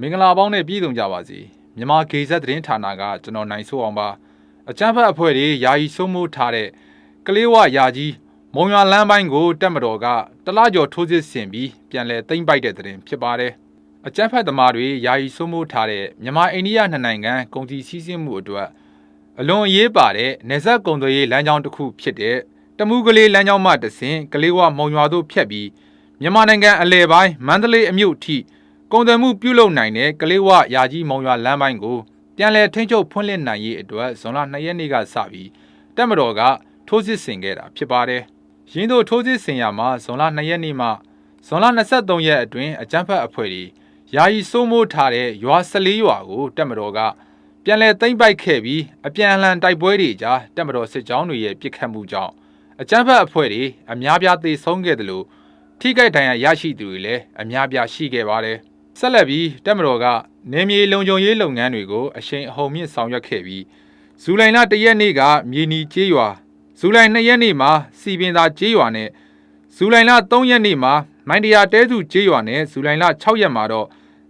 မင်္ဂလာပေါင်းနဲ့ပြည်စုံကြပါစေမြန်မာဂေဇက်သတင်းဌာနကကျွန်တော်နိုင်ဆိုးအောင်ပါအကြမ်းဖက်အဖွဲ့တွေယာယီစိုးမိုးထားတဲ့ကလေးဝယာကြီးမုံရွာလမ်းပိုင်းကိုတက်မတော်ကတလကျော်ထိုးစစ်ဆင်ပြီးပြန်လည်သိမ်းပိုက်တဲ့သတင်းဖြစ်ပါတယ်အကြမ်းဖက်သမားတွေယာယီစိုးမိုးထားတဲ့မြန်မာအိန္ဒိယနှစ်နိုင်ငံကုန်စည်စီးဆင်းမှုအတွက်အလွန်အရေးပါတဲ့နယ်စပ်ကုန်သွယ်ရေးလမ်းကြောင်းတစ်ခုဖြစ်တဲ့တမူးကလေးလမ်းကြောင်းမှတဆင့်ကလေးဝမုံရွာတို့ဖြတ်ပြီးမြန်မာနိုင်ငံအလဲပိုင်းမန္တလေးအမြို့ထိကုန်သွယ်မှုပြုလုပ်နိုင်တဲ့ကလေးဝယာကြီးမုံရွာလမ်းပိုင်းကိုပြန်လည်ထိန်းချုပ်ဖွင့်လှစ်နိုင်ရေးအတွက်ဇွန်လ2ရက်နေ့ကစပြီးတပ်မတော်ကထိုးစစ်ဆင်ခဲ့တာဖြစ်ပါတယ်။ရင်းတို့ထိုးစစ်ဆင်ရမှာဇွန်လ2ရက်နေ့မှဇွန်လ23ရက်အတွင်းအကြမ်းဖက်အဖွဲ့တွေယာယီစိုးမိုးထားတဲ့ရွာ14ရွာကိုတပ်မတော်ကပြန်လည်သိမ်းပိုက်ခဲ့ပြီးအပြန်အလှန်တိုက်ပွဲတွေကြားတပ်မတော်စစ်ကြောင်းတွေရဲ့ပစ်ခတ်မှုကြောင့်အကြမ်းဖက်အဖွဲ့တွေအများပြားသေဆုံးခဲ့တယ်လို့ထိခိုက်ဒဏ်ရာရရှိသူတွေလည်းအများပြားရှိခဲ့ပါတယ်။ဆက်လက်ပြီးတပ်မတော်ကနေမြေလုံခြုံရေးလုပ်ငန်းတွေကိုအရှိန်အဟုန်မြင့်ဆောင်ရွက်ခဲ့ပြီးဇူလိုင်လ1ရက်နေ့ကမြေနီကျေးရွာဇူလိုင်2ရက်နေ့မှာစီပင်သာကျေးရွာနဲ့ဇူလိုင်လ3ရက်နေ့မှာမိုင်းတရာတဲစုကျေးရွာနဲ့ဇူလိုင်လ6ရက်မှာတော့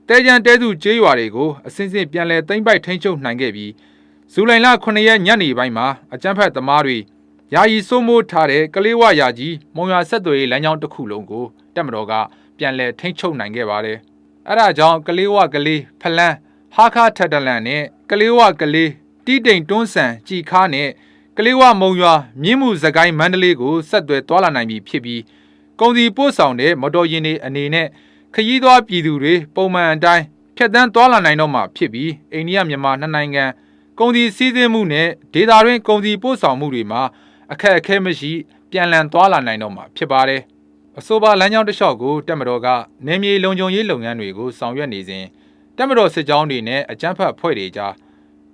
တဲကျန်တဲစုကျေးရွာတွေကိုအစဉ်စဉ်ပြန်လည်သိမ်းပိုက်ထိန်းချုပ်နိုင်ခဲ့ပြီးဇူလိုင်လ9ရက်ညနေပိုင်းမှာအကြမ်းဖက်သမားတွေယာယီစိုးမိုးထားတဲ့ကလေးဝယာကြီးမုံရွာဆက်သွယ်ရေးလမ်းကြောင်းတစ်ခုလုံးကိုတပ်မတော်ကပြန်လည်ထိန်းချုပ်နိုင်ခဲ့ပါတယ်။အဲဒါကြောင့်ကလေးဝကလေးဖလန်းဟာခါထက်တလန်နဲ့ကလေးဝကလေးတီးတိမ်တွန်းဆန်ကြည်ခါနဲ့ကလေးဝမုံရွာမြင်းမှုစကိုင်းမန္တလေးကိုဆက်သွယ်သွားလာနိုင်ပြီဖြစ်ပြီးကုန်စည်ပို့ဆောင်တဲ့မော်တော်ယာဉ်တွေအနေနဲ့ခရီးသွားပြည်သူတွေပုံမှန်အတိုင်းဖြတ်သန်းသွားလာနိုင်တော့မှာဖြစ်ပြီးအိန္ဒိယမြန်မာနှစ်နိုင်ငံကုန်စည်စီးဆင်းမှုနဲ့ဒေသတွင်းကုန်စည်ပို့ဆောင်မှုတွေမှာအခက်အခဲမရှိပြန်လည်သွားလာနိုင်တော့မှာဖြစ်ပါတယ်။အဆိုပါလမ်းကြောင်းတစ်လျှောက်ကိုတပ်မတော်ကနေမြေလုံခြုံရေးလုပ်ငန်းတွေကိုဆောင်ရွက်နေစဉ်တပ်မတော်စစ်ကြောင်းတွေနဲ့အကြမ်းဖက်အဖွဲ့တွေကြား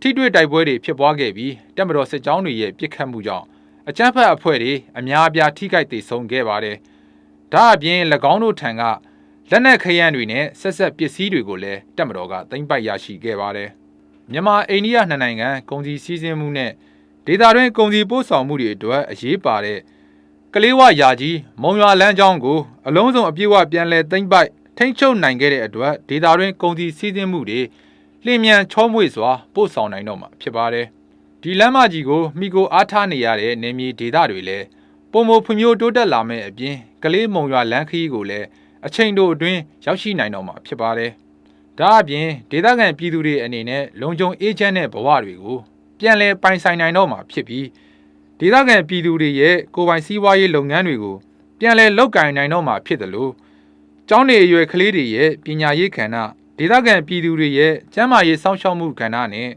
ထိတွေ့တိုက်ပွဲတွေဖြစ်ပွားခဲ့ပြီးတပ်မတော်စစ်ကြောင်းတွေရဲ့ပစ်ခတ်မှုကြောင့်အကြမ်းဖက်အဖွဲ့တွေအများအပြားထိခိုက်ဒေဆုံးခဲ့ပါတယ်။ဒါအပြင်၎င်းတို့ထံကလက်နက်ခဲယမ်းတွေနဲ့ဆက်ဆက်ပစ္စည်းတွေကိုလည်းတပ်မတော်ကသိမ်းပိုက်ရရှိခဲ့ပါတယ်။မြန်မာအိန္ဒိယနှစ်နိုင်ငံကုန်စည်စီးဆင်းမှုနဲ့ဒေသတွင်းကုန်စည်ပို့ဆောင်မှုတွေအတွက်အရေးပါတဲ့ကလေးဝယာကြီးမုံရွာလမ်းကြောင်းကိုအလုံးစုံအပြည့်အဝပြန်လည်သိမ်းပိုက်ထိန်းချုပ်နိုင်ခဲ့တဲ့အတွက်ဒေသတွင်းကုန်စည်စီးဆင်းမှုတွေလျင်မြန်ချောမွေ့စွာပို့ဆောင်နိုင်တော့မှာဖြစ်ပါတယ်။ဒီလမ်းမကြီးကိုမိကိုအားထားနေရတဲ့နေမြေဒေသတွေလည်းပုံမဖွံ့ဖြိုးတိုးတက်လာမဲ့အပြင်ကလေးမုံရွာလမ်းခရီးကိုလည်းအချိန်တိုအတွင်းရောက်ရှိနိုင်တော့မှာဖြစ်ပါတယ်။ဒါအပြင်ဒေသခံပြည်သူတွေအနေနဲ့လုံခြုံအေးချမ်းတဲ့ဘဝတွေကိုပြန်လည်ပိုင်ဆိုင်နိုင်တော့မှာဖြစ်ပြီးဒေသခံပြည်သူတွေရဲ့ကိုယ်ပိုင်စီးပွားရေးလုပ်ငန်းတွေကိုပြန်လည်လုပ်ကိုင်နိုင်တော့မှာဖြစ်တယ်လို့ကျောင်းနေအရွယ်ကလေးတွေရဲ့ပညာရေးကဏ္ဍဒေသခံပြည်သူတွေရဲ့ကျန်းမာရေးစောင့်ရှောက်မှုကဏ္ဍနဲ့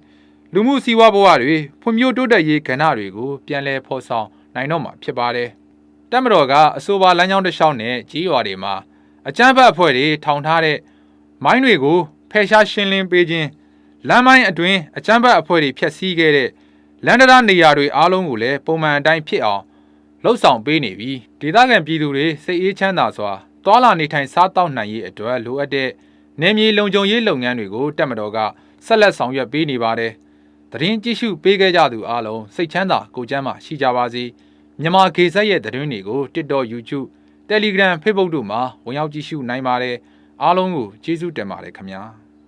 လူမှုစီးပွားဘဝတွေဖွံ့ဖြိုးတိုးတက်ရေးကဏ္ဍတွေကိုပြန်လည်ဖော်ဆောင်နိုင်တော့မှာဖြစ်ပါတယ်။တပ်မတော်ကအဆိုပါလမ်းကြောင်းတစ်လျှောက်နဲ့ကြီးရွာတွေမှာအကြမ်းဖက်အဖွဲ့တွေထောင်ထားတဲ့မိုင်းတွေကိုဖယ်ရှားရှင်းလင်းပေးခြင်းလမ်းမိုင်းအတွင်းအကြမ်းဖက်အဖွဲ့တွေဖျက်ဆီးခဲ့တဲ့လန်ဒရာနေရာတွေအားလုံးကိုလည်းပုံမှန်အတိုင်းဖြစ်အောင်လှုပ်ဆောင်ပေးနေပြီးဒေသခံပြည်သူတွေစိတ်အေးချမ်းသာစွာသွာလာနေထိုင်စားတောက်နိုင်ရေးအတွက်လိုအပ်တဲ့နေမြေလုံခြုံရေးလုပ်ငန်းတွေကိုတပ်မတော်ကဆက်လက်ဆောင်ရွက်ပေးနေပါတယ်။သတင်းကြည့်ရှုပေးခဲ့ကြသူအားလုံးစိတ်ချမ်းသာကိုယ်ကျန်းမာရှိကြပါစေ။မြန်မာဂေဇက်ရဲ့သတင်းတွေကို TikTok, YouTube, Telegram, Facebook တို့မှာဝင်ရောက်ကြည့်ရှုနိုင်ပါတယ်။အားလုံးကိုကျေးဇူးတင်ပါတယ်ခင်ဗျာ။